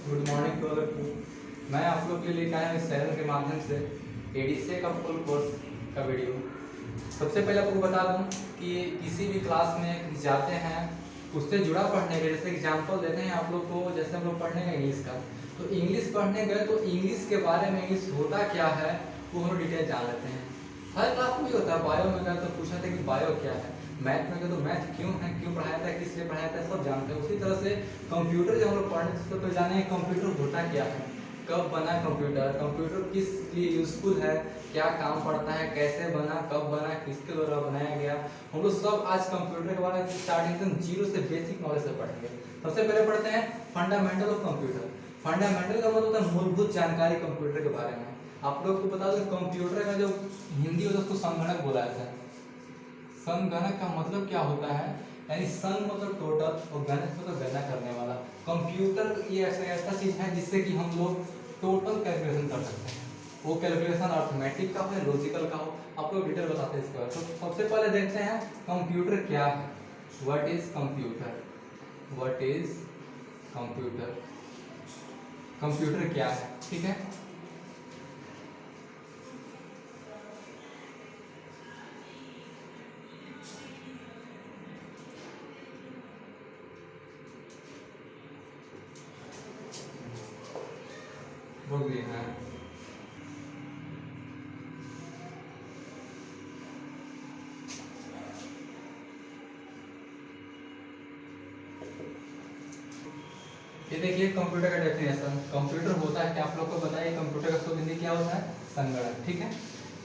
Good morning to all of you. मैं आप लोग के लिए आया हूँ इस चैनल के माध्यम से एडीसीए का फुल कोर्स का वीडियो। सबसे पहले आपको बता दूं कि किसी भी क्लास में जाते हैं उससे जुड़ा पढ़ने का, जैसे एग्जांपल देते हैं आप लोग को, जैसे हम लोग पढ़ने का इंग्लिश का, तो इंग्लिश पढ़ने गए तो इंग्लिश के बारे में, इंग्लिश होता क्या है वो हम डिटेल जान लेते हैं। हर क्लास में भी होता है। बायो में गए तो पूछा था कि बायो क्या है, मैथ में गए तो मैथ क्यों है, क्यों पढ़ाया था, किस लिए पढ़ाया था, सब जानते हैं। उसी तरह से कंप्यूटर जब हम लोग पढ़ने तो जाने कंप्यूटर होता क्या है, कब बना कंप्यूटर, कंप्यूटर किस लिए यूजफुल है, क्या काम पड़ता है, कैसे बना, कब बना, किसके द्वारा बनाया गया, हम लोग सब आज कंप्यूटर के बारे में स्टार्टिंग से जीरो से बेसिक नॉलेज से पढ़ेंगे। सबसे पहले पढ़ते हैं फंडामेंटल ऑफ कंप्यूटर। फंडामेंटल का मतलब होता है मूलभूत जानकारी कंप्यूटर के बारे में। आप लोग को बता दो कंप्यूटर का जो हिंदी होता है उसको संगणक बोला जाता है। संगणक का मतलब क्या होता है, यानी संग मतलब टोटल और गणक मतलब गणना करने वाला। कंप्यूटर ये ऐसा चीज है जिससे कि हम लोग टोटल कैलकुलेशन कर सकते हैं। वो कैलकुलेशन अर्थमेटिक का हो या लॉजिकल का हो, आप लोग डिटेल बताते हैं इसके बारे में। तो सबसे पहले देखते हैं कंप्यूटर क्या है। What is computer, what is computer, computer क्या है, ठीक है। रोक दिए हैं। ये देखिए कंप्यूटर का डेफिनेशन। कंप्यूटर होता है क्या, आप लोग को बताइए कंप्यूटर का शुद्ध हिंदी क्या होता है, संगणक, ठीक है।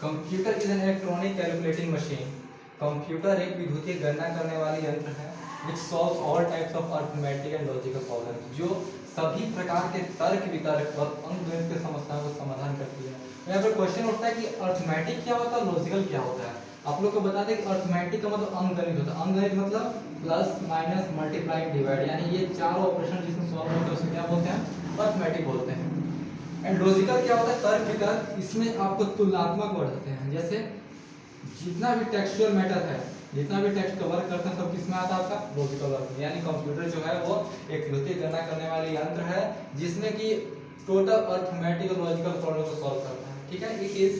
Computer is an electronic calculating machine. Computer एक विद्युतीय गणना करने वाली यंत्र है which solves all types of arithmetic and logical problems, जो सभी प्रकार के तर्क वितर्क और अंकगणित के समस्याओं का समाधान करती है। यहाँ पर क्वेश्चन उठता है कि अर्थमेटिक क्या होता है, लॉजिकल क्या होता है। आप लोग को बता दें कि अर्थमेटिक का मतलब अंकगणित होता है। अंकगणित मतलब प्लस माइनस मल्टीप्लाई डिवाइड, यानी ये चारों ऑपरेशन जिसमें सॉल्व होते हैं उसे क्या बोलते हैं, अर्थमेटिक बोलते हैं। एंड लॉजिकल क्या होता है, तर्क वितर्क। इसमें आपको तुलनात्मक वर्ड होते हैं, जैसे जितना भी टेक्सचुअल मैटर है, जितना भी टेक्स्ट का वर्क करते हैं सब किसमें आता है, आपका लॉजिकल वर्क में। यानी कंप्यूटर जो है वो एक विद्युतीय गणना करने वाली यंत्र है जिसमें कि टोटल अर्थमेटिक और लॉजिकल प्रॉब्लम को सॉल्व करता है, ठीक है। It is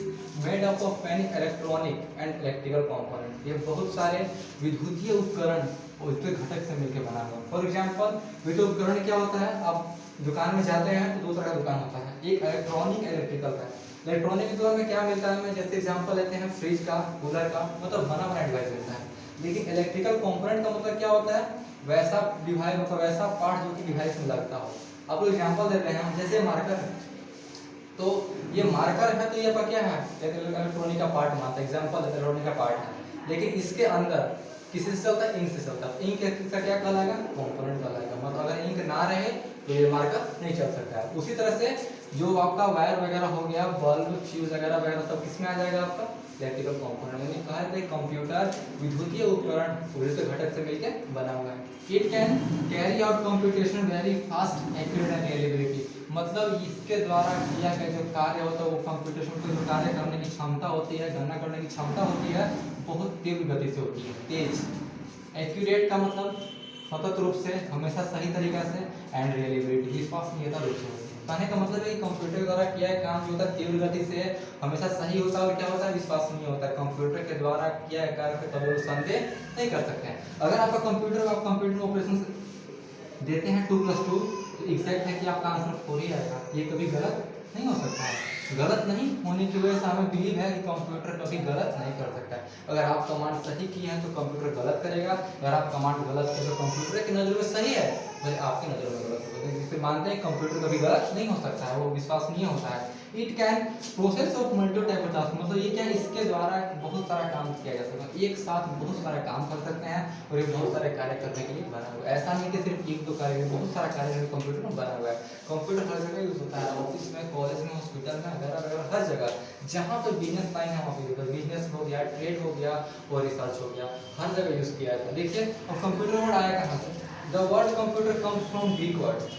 made up of many electronic and electrical component. ये बहुत सारे विद्युतीय उपकरण और उसके घटक से मिलकर बना हुआ। फॉर एग्जांपल विद्युत उपकरण क्या होता है, आप दुकान में जाते हैं तो दो तरह का दुकान होता है, एक इलेक्ट्रॉनिक, इलेक्ट्रिकल का। इलेक्ट्रॉनिक के में क्या मिलता है हमें, जैसे एग्जांपल लेते हैं फ्रिज का, कूलर का, मतलब बना बना डिवाइस मिलता है। लेकिन इलेक्ट्रिकल कंपोनेंट का मतलब क्या होता है, वैसा डिवाइस, मतलब वैसा पार्ट जो कि डिवाइस में लगता हो। अब लोग एग्जांपल देते हैं, जैसे मार्कर है, तो ये मार्कर है तो ये क्या है, इलेक्ट्रॉनिक का पार्ट मानता है, एग्जांपल इलेक्ट्रॉनिक का पार्ट है। लेकिन इसके अंदर किसी से चलता है, इंक से चलता है। इंक का क्या कहलाएगा, कंपोनेंट कहलाएगा। मतलब अगर इंक ना रहे तो ये मार्कर नहीं चल सकता है। उसी तरह से जो आपका वायर वगैरह हो गया, बल्ब, फ्यूज वगैरह वगैरह सब किसमें आ जाएगा, आपका इलेक्ट्रिकल कंपोनेंट। यानी कहा है कंप्यूटर विद्युतीय उपकरण विद्युत घटक से मिलकर बना हुआ है। It can carry out computation very fast, accurate and reliability. मतलब इसके द्वारा किया गया जो कार्य होता है वो कंप्यूटेशन को जो कार्य करने की क्षमता होती है, गणना करने की क्षमता होती है, बहुत तीव्र गति से होती है, तेज। एक्यूरेट का मतलब सतत रूप से, हमेशा सही तरीका से, एंड रिलायबिलिटी विश्वसनीयता रूप से होती है। कहने का मतलब है कि कंप्यूटर द्वारा किया गया काम जो होता है तीव्र गति से, हमेशा सही होता है और क्या होता है, विश्वसनीय होता है। कंप्यूटर के द्वारा किया गया कार्य पर कभी संदेह नहीं कर सकते हैं। अगर आपका कंप्यूटर, आप कंप्यूटर में ऑपरेशन देते हैं 2+2 तो एग्जैक्ट है कि आपका आंसर 4 ही आएगा। ये कभी गलत नहीं हो सकता है। गलत नहीं होने की वजह से हमें बिलीव है कि कंप्यूटर कभी गलत नहीं कर सकता है। अगर आप कमांड सही किए हैं तो कंप्यूटर गलत करेगा, अगर आप कमांड गलत करें तो कंप्यूटर की नज़र में सही है, भले आपकी नज़र में गलत होगा। जिसे मानते हैं कंप्यूटर कभी गलत नहीं हो सकता है, वो विश्वसनीय होता है। It can process of multiple type of task, मतलब ये क्या है, इसके द्वारा बहुत सारा काम किया जा सकता है, एक साथ बहुत सारा काम कर सकते हैं और ये बहुत सारे कार्य करने के लिए बना हुआ है। ऐसा नहीं कि सिर्फ एक दो कार्य, बहुत सारा कार्य कंप्यूटर में बना हुआ है। कंप्यूटर हर जगह यूज होता है, ऑफिस में, कॉलेज में, हॉस्पिटल में, वगैरह वगैरह, हर जगह जहाँ पर बिजनेस लाइन है वहाँ पे बिजनेस हो गया, ट्रेड हो गया और रिसर्च हो गया, हर जगह यूज किया जाता है। देखिए अब कंप्यूटर वर्ड आया कहाँ से, the word computer comes from Greek word.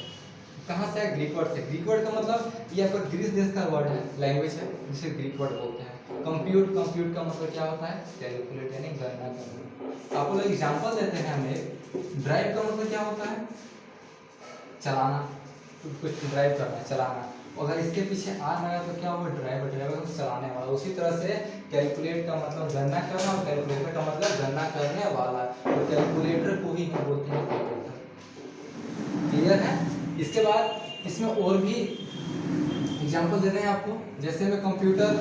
कहाँ से है, ग्रीक वर्ड से। ग्रीक वर्ड का मतलब ये आपका ग्रीस देश का वर्ड है, लैंग्वेज है, जिसे ग्रीक वर्ड बोलते हैं। कंप्यूट, कंप्यूट का मतलब क्या होता है, कैलकुलेट, यानी गणना करना। आपको लोग एग्जांपल देते हैं हमें, ड्राइव का मतलब क्या होता है, चलाना, कुछ ड्राइव करना है, चलाना। अगर इसके पीछे आर लगा तो क्या होगा, ड्राइवर, ड्राइवर मतलब चलाने वाला। उसी तरह से कैलकुलेट का मतलब गणना करना और कैलकुलेटर का मतलब गणना करने वाला। और कैलकुलेटर को ही हम बोलते हैं कैलकुलेटर। क्लियर है? इसके बाद इसमें और भी एग्जांपल दे रहे हैं आपको। जैसे में कंप्यूटर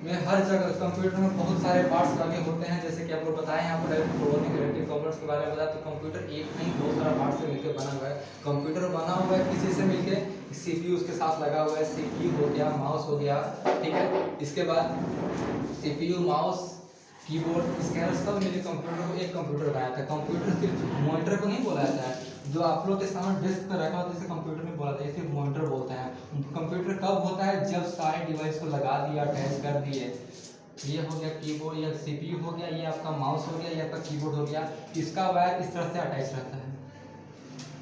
में हर जगह कंप्यूटर में बहुत सारे पार्ट्स लगे होते हैं, जैसे कि आपको बताया यहाँ पर इलेक्ट्रिक कंपोनेंट्स के बारे में बताया। तो कंप्यूटर एक नहीं बहुत सारा पार्ट से मिलकर बना हुआ है। कंप्यूटर बना हुआ है किसी से मिलकर, सीपीयू उसके साथ लगा हुआ है, सीपीयू हो गया, माउस हो गया, ठीक है। इसके बाद सीपीयू, माउस, कीबोर्ड, स्कैनर सब मिलकर कंप्यूटर को एक कंप्यूटर बनाया था। कंप्यूटर सिर्फ मॉनिटर को नहीं बोला जाता है, जो आप लोग के सामने डेस्क पर रखा होता है इसे कंप्यूटर नहीं बोला जाता है, सिर्फ मॉनिटर बोलते हैं। कंप्यूटर कब होता है, जब सारे डिवाइस को लगा दिया, अटैच कर दिए। ये हो गया कीबोर्ड या सीपीयू हो गया, ये आपका माउस हो गया, ये आपका कीबोर्ड हो गया, इसका वायर इस तरह से अटैच रहता है।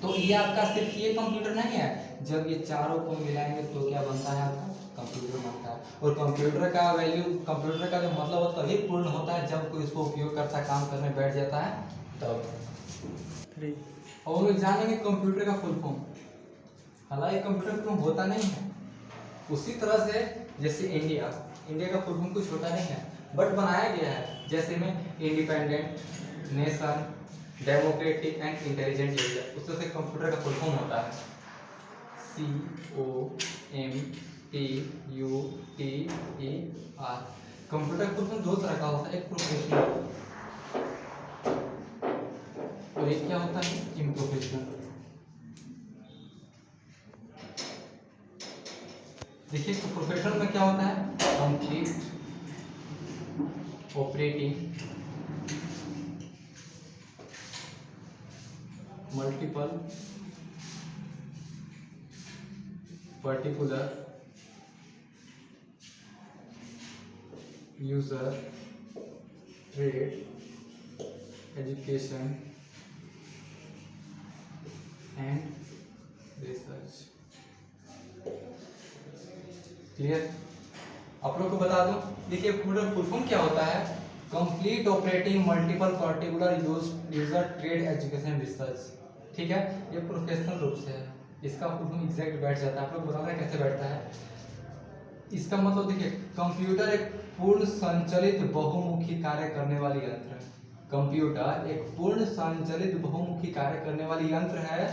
तो ये आपका सिर्फ ये कंप्यूटर नहीं है, जब ये चारों को मिलाएंगे तो क्या बनता है, आपका कंप्यूटर बनता है। और कंप्यूटर का वैल्यू, कंप्यूटर का जो मतलब वो तभी पूर्ण होता है जब कोई इसको उपयोग करता है, काम करने बैठ जाता है तब। और हम लोग जानेंगे कंप्यूटर का फुल फॉर्म। हालांकि कंप्यूटर फुल फॉर्म होता नहीं है। उसी तरह से जैसे इंडिया का फुल फॉर्म कुछ होता नहीं है, बट बनाया गया है। जैसे में independent nation, democratic and intelligent area, उस तरह से कंप्यूटर का फुल फॉर्म होता है COMPUTER। कंप्यूटर का फुल फॉर्म दो तरह का होता है, एक प्रोफेशनल और एक क्या होता है, इम्प्रोफेशनल। देखिए तो प्रोफेशनल में क्या होता है, complete operating multiple particular user trade education and research. Clear? आप लोग को बता दूं, देखिए कंप्यूटर फुल फॉर्म क्या होता है, complete operating multiple particular user trade education research. ठीक है, ये प्रोफेशनल रूप से है, इसका फुल फॉर्म एग्जैक्ट बैठ जाता है। आप लोग बता रहे हैं कैसे बैठता है। इसका मतलब देखिए, कंप्यूटर एक पूर्ण संचालित बहुमुखी कार्य करने वाली यंत्र है। कंप्यूटर एक पूर्ण संचालित बहुमुखी कार्य करने वाली यंत्र है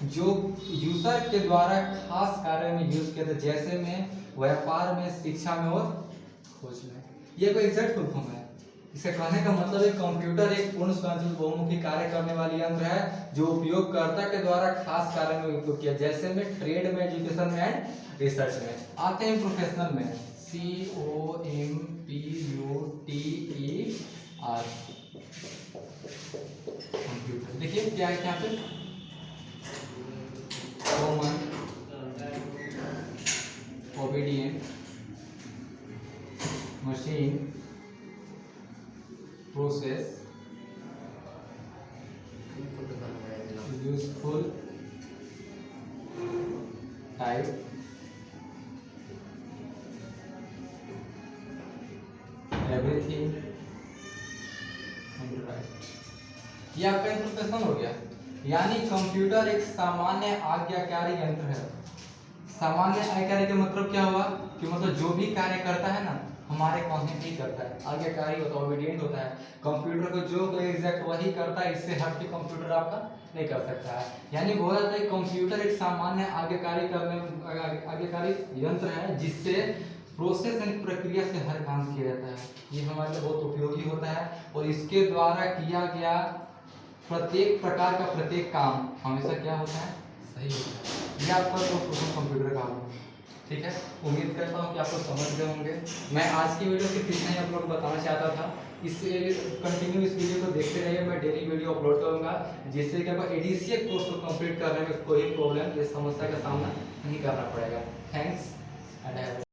जो यूजर के द्वारा खास कार्य में यूज किया जाता है, जैसे में व्यापार में, शिक्षा में और खोज में। ये कोई एग्जैक्ट फुल फॉर्म है। इसे कहने का मतलब है कंप्यूटर एक पूर्ण संचालित बहुमुखी कार्य करने वाली यंत्र है जो उपयोगकर्ता के द्वारा खास कार्य में उपयोग किया, जैसे में ट्रेड में, एजुकेशन में एंड रिसर्च में। आते हैं प्रोफेशनल में, COMPUTER कंप्यूटर। देखिए क्या है यहाँ पे, common obedient machine process useful type everything right. ये आपका इंट्रोडक्शन हो गया। यानी कंप्यूटर एक सामान्य आज्ञाकारी यंत्र है। सामान्य आज्ञाकारी का मतलब क्या हुआ कि मतलब जो भी कार्य करता है ना हमारे कहने पे ही करता है, आज्ञाकारी होता है, ओबीडिएंट होता है। कंप्यूटर को जो एग्जैक्ट वही करता है, इससे हट के कंप्यूटर आपका नहीं कर सकता है। यानी बोला जाता है कंप्यूटर एक सामान्य आज्ञाकारी यंत्र है जिससे प्रोसेस एंड प्रक्रिया से हर काम किया जाता है। ये हमारे लिए बहुत उपयोगी होता है और इसके द्वारा किया गया प्रत्येक प्रकार का प्रत्येक काम हमेशा क्या होता है, सही होता है। ये आपका तो कंप्यूटर का है। ठीक है, उम्मीद करता हूँ कि आप लोग समझ गए होंगे। मैं आज की वीडियो सिर्फ इतना ही आप लोग को बताना चाहता था। इससे कंटिन्यू इस वीडियो को देखते रहिए, मैं डेली वीडियो अपलोड करूँगा जिससे कि आपको एडीसीए कोर्स को कंप्लीट करने में कोई प्रॉब्लम या समस्या का सामना नहीं करना पड़ेगा। Thanks and